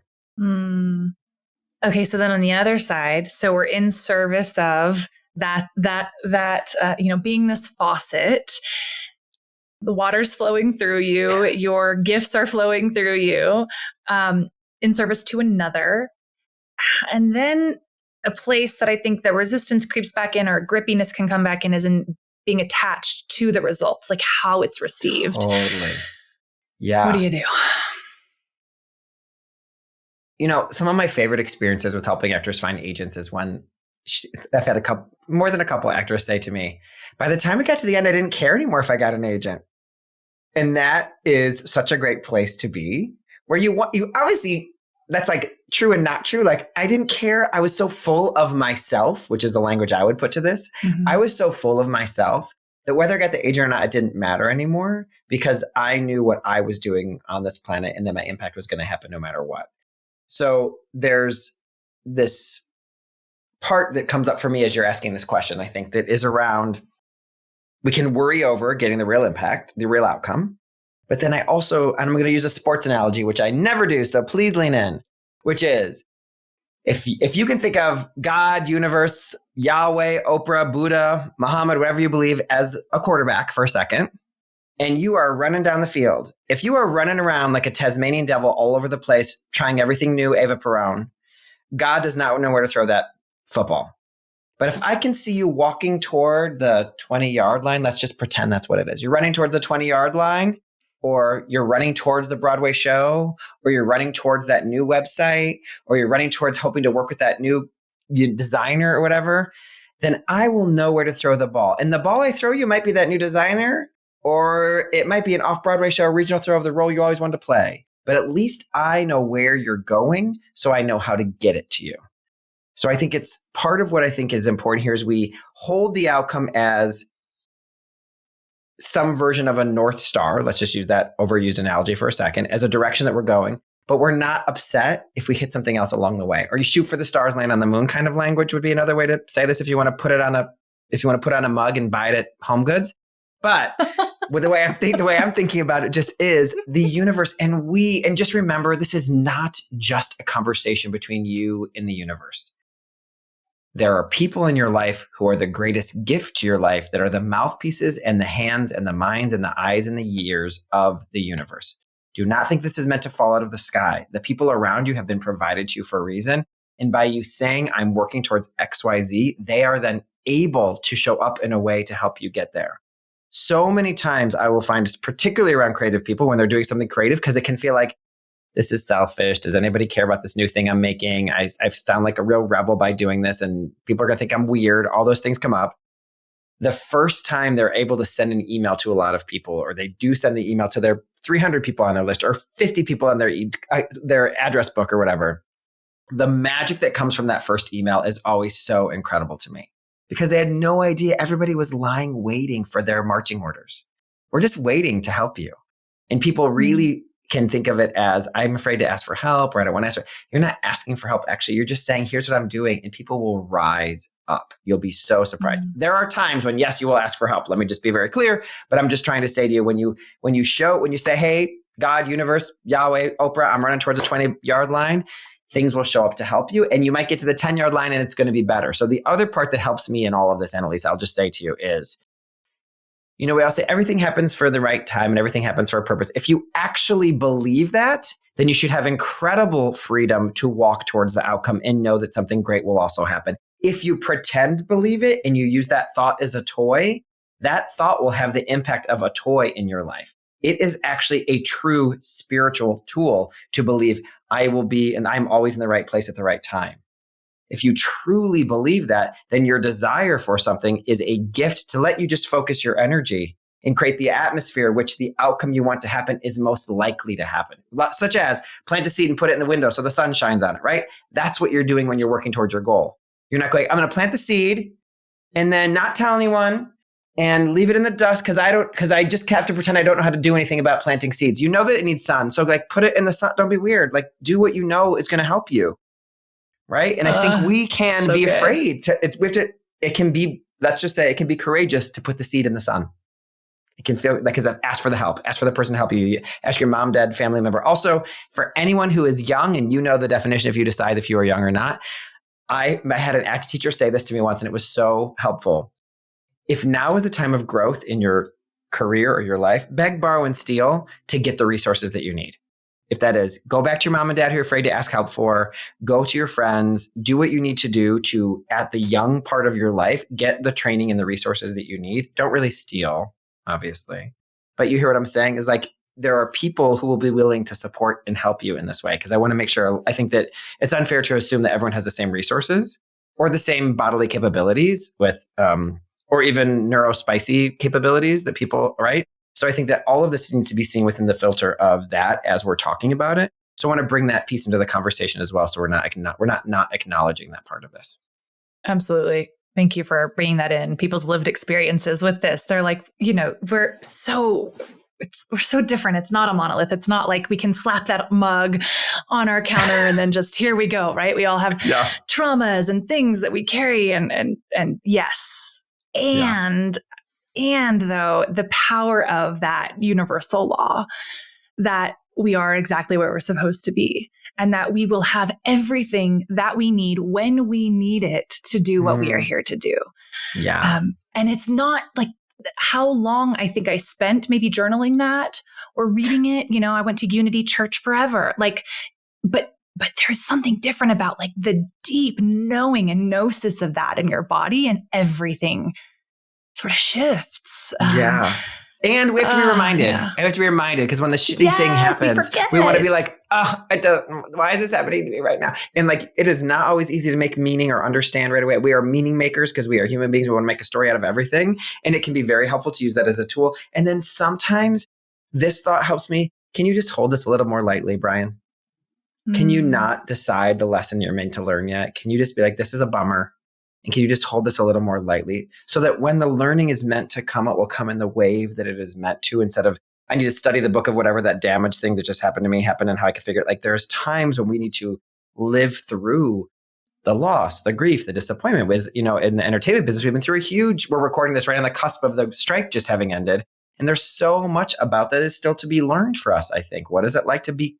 Okay, so then on the other side, so we're in service of that being this faucet. The water's flowing through you. Your gifts are flowing through you, in service to another. And then a place that I think the resistance creeps back in, or grippiness can come back in, is in being attached to the results, like how it's received. Totally. Yeah. What do you do? Some of my favorite experiences with helping actors find agents is when I've had more than a couple actors say to me, by the time we got to the end, I didn't care anymore if I got an agent. And that is such a great place to be, where you obviously, that's like true and not true. Like, I didn't care. I was so full of myself, which is the language I would put to this. I was so full of myself that whether I got the agent or not, it didn't matter anymore, because I knew what I was doing on this planet, and that my impact was going to happen no matter what. So there's this part that comes up for me as you're asking this question, I think, that is around, we can worry over getting the real impact, the real outcome. But then I'm going to use a sports analogy, which I never do, so please lean in, which is, if you can think of God, universe, Yahweh, Oprah, Buddha, Muhammad, whatever you believe, as a quarterback for a second, and you are running down the field, if you are running around like a Tasmanian devil all over the place, trying everything new, Eva Perón, God does not know where to throw that football. But if I can see you walking toward the 20-yard line, let's just pretend that's what it is. You're running towards the 20-yard line, or you're running towards the Broadway show, or you're running towards that new website, or you're running towards hoping to work with that new designer or whatever, then I will know where to throw the ball. And the ball I throw you might be that new designer, or it might be an off-Broadway show, regional throw of the role you always wanted to play. But at least I know where you're going, so I know how to get it to you. So I think it's part of what I think is important here is we hold the outcome as some version of a North Star. Let's just use that overused analogy for a second, as a direction that we're going. But we're not upset if we hit something else along the way. Or you shoot for the stars, land on the moon kind of language would be another way to say this if you want to put it on a mug and buy it at Home Goods. But with the way I'm thinking about it just is the universe and just remember, this is not just a conversation between you and the universe. There are people in your life who are the greatest gift to your life, that are the mouthpieces and the hands and the minds and the eyes and the ears of the universe. Do not think this is meant to fall out of the sky. The people around you have been provided to you for a reason. And by you saying, I'm working towards XYZ, they are then able to show up in a way to help you get there. So many times I will find, particularly around creative people, when they're doing something creative, because it can feel like, this is selfish. Does anybody care about this new thing I'm making? I sound like a real rebel by doing this, and people are going to think I'm weird. All those things come up. the first time they're able to send an email to a lot of people, or they do send the email to their 300 people on their list or 50 people on their address book or whatever, the magic that comes from that first email is always so incredible to me, because they had no idea everybody was lying waiting for their marching orders. We're just waiting to help you. And people really can think of it as, I'm afraid to ask for help, or I don't want to ask. You're not asking for help. Actually, you're just saying, here's what I'm doing. And people will rise up. You'll be so surprised. There are times when, yes, you will ask for help. Let me just be very clear. But I'm just trying to say to you, when you say, hey, God, universe, Yahweh, Oprah, I'm running towards a 20-yard line, things will show up to help you. And you might get to the 10-yard line and it's going to be better. So the other part that helps me in all of this, Analisa, I'll just say to you is, we all say everything happens for the right time and everything happens for a purpose. If you actually believe that, then you should have incredible freedom to walk towards the outcome and know that something great will also happen. If you pretend to believe it and you use that thought as a toy, that thought will have the impact of a toy in your life. It is actually a true spiritual tool to believe I will be, and I'm always in the right place at the right time. If you truly believe that, then your desire for something is a gift to let you just focus your energy and create the atmosphere which the outcome you want to happen is most likely to happen. Such as plant a seed and put it in the window so the sun shines on it, right? That's what you're doing when you're working towards your goal. You're not going, I'm going to plant the seed and then not tell anyone and leave it in the dust because I just have to pretend I don't know how to do anything about planting seeds. You know that it needs sun. So put it in the sun. Don't be weird. Do what you know is going to help you. Right. And I think we can be afraid it can be courageous to put the seed in the sun. It can feel because ask for the help, ask for the person to help you, ask your mom, dad, family member. Also, for anyone who is young, and you know the definition if you decide if you are young or not, I had an ACT teacher say this to me once, and it was so helpful. If now is the time of growth in your career or your life, beg, borrow, and steal to get the resources that you need. If that is, go back to your mom and dad who are afraid to ask help for, go to your friends, do what you need to do to, at the young part of your life, get the training and the resources that you need. Don't really steal, obviously. But you hear what I'm saying is there are people who will be willing to support and help you in this way. Because I want to make sure, I think that it's unfair to assume that everyone has the same resources or the same bodily capabilities with, or even neurospicy capabilities that people, right? So I think that all of this needs to be seen within the filter of that as we're talking about it. So I want to bring that piece into the conversation as well. So we're not acknowledging that part of this. Absolutely. Thank you for bringing that in. People's lived experiences with this. They're we're so different. It's not a monolith. It's not like we can slap that mug on our counter and then just here we go, right? We all have traumas and things that we carry and yes. And though the power of that universal law that we are exactly where we're supposed to be and that we will have everything that we need when we need it to do what we are here to do. Yeah. And it's not how long I think I spent maybe journaling that or reading it. I went to Unity Church forever. But there's something different about the deep knowing and gnosis of that in your body, and everything sort of shifts. Yeah. And we have to be reminded. Yeah. I have to be reminded because when the shitty thing happens, we want to be why is this happening to me right now? And it is not always easy to make meaning or understand right away. We are meaning makers because we are human beings. We want to make a story out of everything. And it can be very helpful to use that as a tool. And then sometimes this thought helps me. Can you just hold this a little more lightly, Brian? Can you not decide the lesson you're meant to learn yet? Can you just be this is a bummer? And can you just hold this a little more lightly so that when the learning is meant to come, it will come in the wave that it is meant to, instead of I need to study the book of whatever that damage thing that just happened to me happened and how I can figure it. There's times when we need to live through the loss, the grief, the disappointment. In the entertainment business, we've been through we're recording this right on the cusp of the strike just having ended. And there's so much about that is still to be learned for us, I think. What is it like to be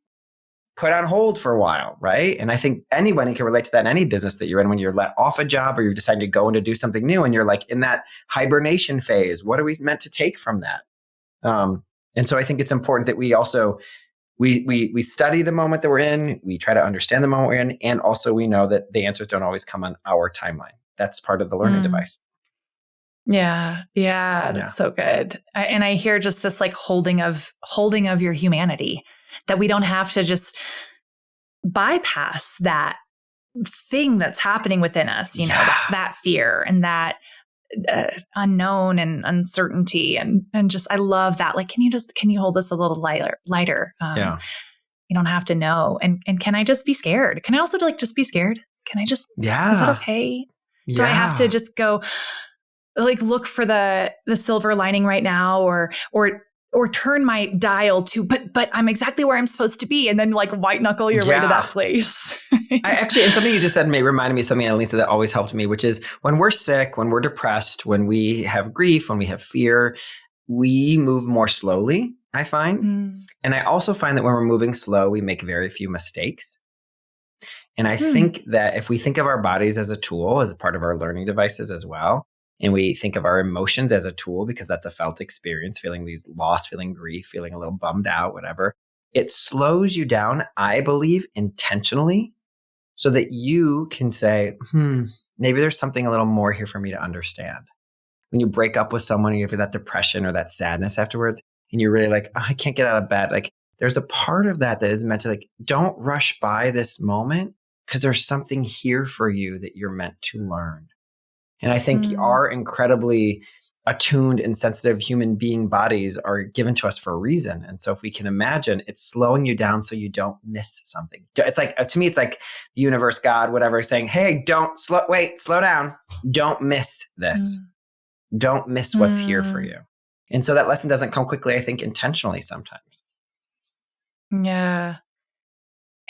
put on hold for a while, right? And I think anybody can relate to that in any business that you're in when you're let off a job or you're deciding to go in to do something new and you're in that hibernation phase. What are we meant to take from that? And so I think it's important that we also, we study the moment that we're in, we try to understand the moment we're in, and also we know that the answers don't always come on our timeline. That's part of the learning device. Yeah. That's so good. And I hear just this holding of your humanity, that we don't have to just bypass that thing that's happening within us, that fear and that unknown and uncertainty. And just, I love that. Like, can you hold this a little lighter? Yeah. You don't have to know. And can I just be scared? Can I also like just be scared? Can I just, Yeah. is that okay? Yeah. Do I have to just go like look for the silver lining right now or turn my dial to, but I'm exactly where I'm supposed to be. And then like white knuckle your way to that place. I actually, and something you just said reminded me of something, Analisa, that always helped me, which is when we're sick, when we're depressed, when we have grief, when we have fear, we move more slowly, I find. And I also find that when we're moving slow, we make very few mistakes. And I think that if we think of our bodies as a tool, as a part of our learning devices as well, and we think of our emotions as a tool, because that's a felt experience, feeling these loss, feeling grief, feeling a little bummed out, whatever, it slows you down, I believe, intentionally, so that you can say, maybe there's something a little more here for me to understand. When you break up with someone, you have that depression or that sadness afterwards, and you're really like, I can't get out of bed. Like, there's a part of that is meant to like, don't rush by this moment, because there's something here for you that you're meant to learn. And I think our incredibly attuned and sensitive human being bodies are given to us for a reason. And so if we can imagine, it's slowing you down so you don't miss something. It's like, to me, it's like the universe, God, whatever, saying, hey, slow down. Don't miss this. Don't miss what's here for you. And so that lesson doesn't come quickly, I think, intentionally sometimes. Yeah.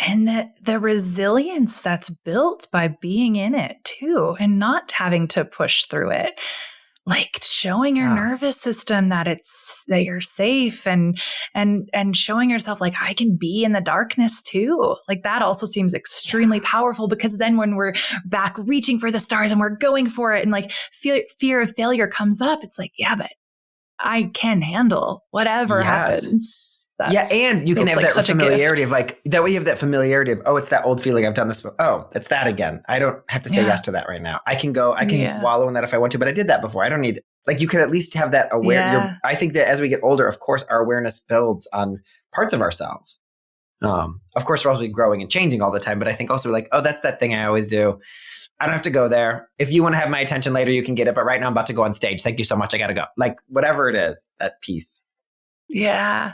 And the resilience that's built by being in it too, and not having to push through it, like showing your nervous system that you're safe, and showing yourself like, I can be in the darkness too. Like that also seems extremely powerful, because then when we're back reaching for the stars and we're going for it, and like fear of failure comes up, it's like, yeah, but I can handle whatever happens. And you can have like that familiarity of like, that way you have that familiarity of, oh, it's that old feeling. I've done this. Oh, it's that again. I don't have to say yes to that right now. I can wallow in that if I want to, but I did that before. I don't need, like, you can at least have that aware. I think that as we get older, of course, our awareness builds on parts of ourselves. Of course, we're also growing and changing all the time, but I think also like, oh, that's that thing I always do. I don't have to go there. If you want to have my attention later, you can get it. But right now I'm about to go on stage. Thank you so much. I got to go. Like whatever it is, that piece. Yeah.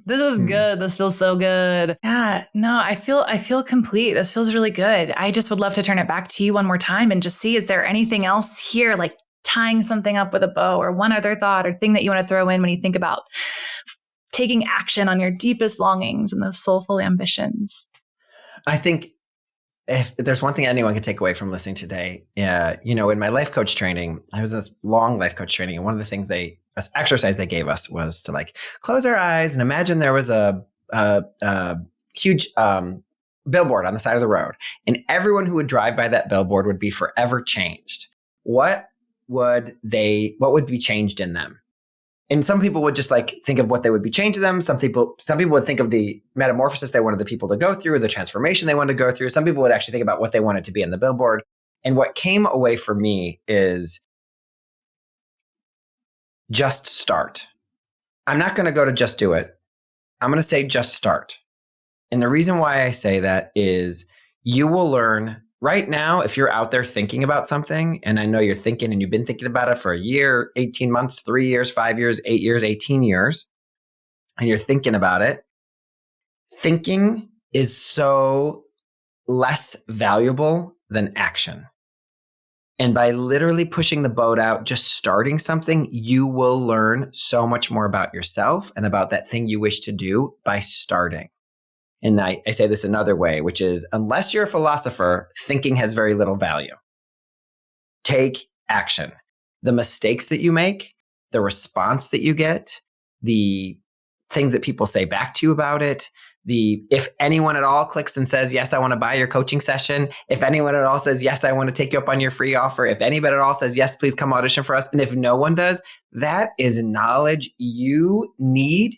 This is good. This feels so good. Yeah, no, I feel complete. This feels really good. I just would love to turn it back to you one more time and just see, is there anything else here, like tying something up with a bow, or one other thought or thing that you want to throw in when you think about taking action on your deepest longings and those soulful ambitions? I think if there's one thing anyone can take away from listening today, in my life coach training, I was in this long life coach training, and one of the things exercise they gave us was to like close our eyes and imagine there was a huge billboard on the side of the road, and everyone who would drive by that billboard would be forever changed. What would be changed in them? And some people would just like think of what they would be changed to them. Some people would think of the metamorphosis they wanted the people to go through, or the transformation they wanted to go through. Some people would actually think about what they wanted to be in the billboard. And what came away for me is just start. I'm not going to go to just do it. I'm going to say just start. And the reason why I say that is you will learn right now, if you're out there thinking about something, and I know you're thinking and you've been thinking about it for a year, 18 months, 3 years, 5 years, 8 years, 18 years, and you're thinking about it, thinking is so less valuable than action. And by literally pushing the boat out, just starting something, you will learn so much more about yourself and about that thing you wish to do by starting. And I say this another way, which is, unless you're a philosopher, thinking has very little value. Take action. The mistakes that you make, the response that you get, the things that people say back to you about it, if anyone at all clicks and says, yes, I want to buy your coaching session. If anyone at all says, yes, I want to take you up on your free offer. If anybody at all says, yes, please come audition for us. And if no one does, that is knowledge you need,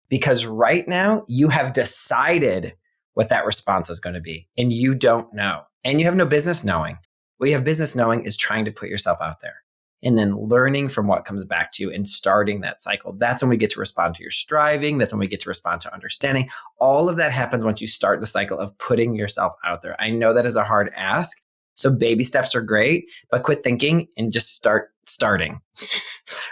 because right now you have decided what that response is going to be, and you don't know. And you have no business knowing. What you have business knowing is trying to put yourself out there and then learning from what comes back to you and starting that cycle. That's when we get to respond to your striving. That's when we get to respond to understanding. All of that happens once you start the cycle of putting yourself out there. I know that is a hard ask, So baby steps are great, but quit thinking and just starting.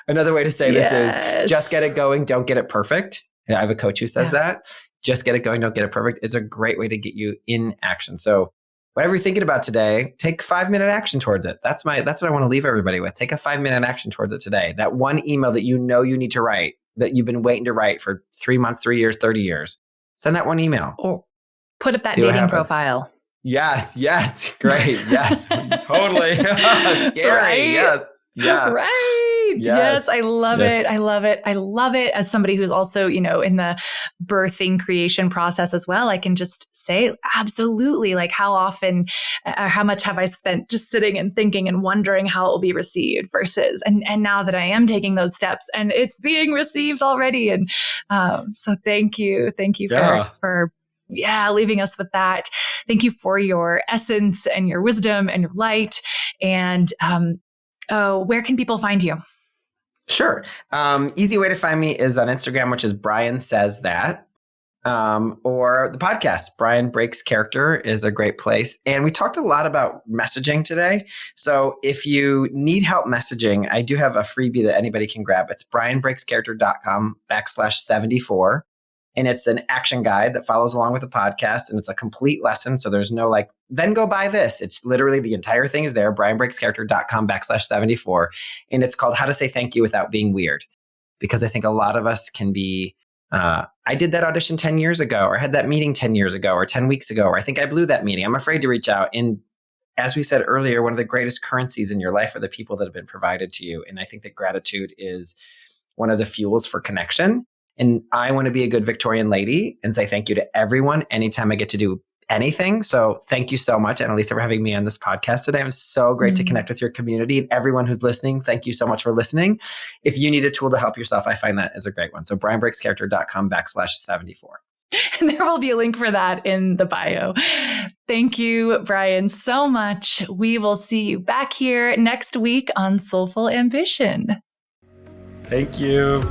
Another way to say this is just get it going. Don't get it perfect. I have a coach who says that. Just get it going. Don't get it perfect is a great way to get you in action. So whatever you're thinking about today, take 5-minute action towards it. That's what I want to leave everybody with. Take a 5-minute action towards it today. That one email that you know you need to write, that you've been waiting to write for 3 months, 3 years, 30 years. Send that one email. Or put up that dating profile. Yes. Great. Yes. Totally. Scary. Right? Yes. Yeah. Right. Yes. I love it. I love it. I love it. As somebody who's also, in the birthing creation process as well, I can just say absolutely, like how often, how much have I spent just sitting and thinking and wondering how it will be received versus, and now that I am taking those steps and it's being received already. And so thank you. Thank you for leaving us with that. Thank you for your essence and your wisdom and your light. And where can people find you? Sure. Easy way to find me is on Instagram, which is Brian Says That. Or the podcast, Brian Breaks Character, is a great place. And we talked a lot about messaging today. So if you need help messaging, I do have a freebie that anybody can grab. It's brianbreakscharacter.com/74. And it's an action guide that follows along with the podcast. And it's a complete lesson. So there's no then go buy this. It's literally the entire thing is there, brianbreakscharacter.com/74. And it's called How to Say Thank You Without Being Weird. Because I think a lot of us can be, I did that audition 10 years ago, or had that meeting 10 years ago, or 10 weeks ago, or I think I blew that meeting. I'm afraid to reach out. And as we said earlier, one of the greatest currencies in your life are the people that have been provided to you. And I think that gratitude is one of the fuels for connection. And I want to be a good Victorian lady and say thank you to everyone anytime I get to do anything. So thank you so much, Analisa, for having me on this podcast today. I'm so great to connect with your community and everyone who's listening. Thank you so much for listening. If you need a tool to help yourself, I find that is a great one. So brianbreakscharacter.com/74. And there will be a link for that in the bio. Thank you, Brian, so much. We will see you back here next week on Soulful Ambition. Thank you.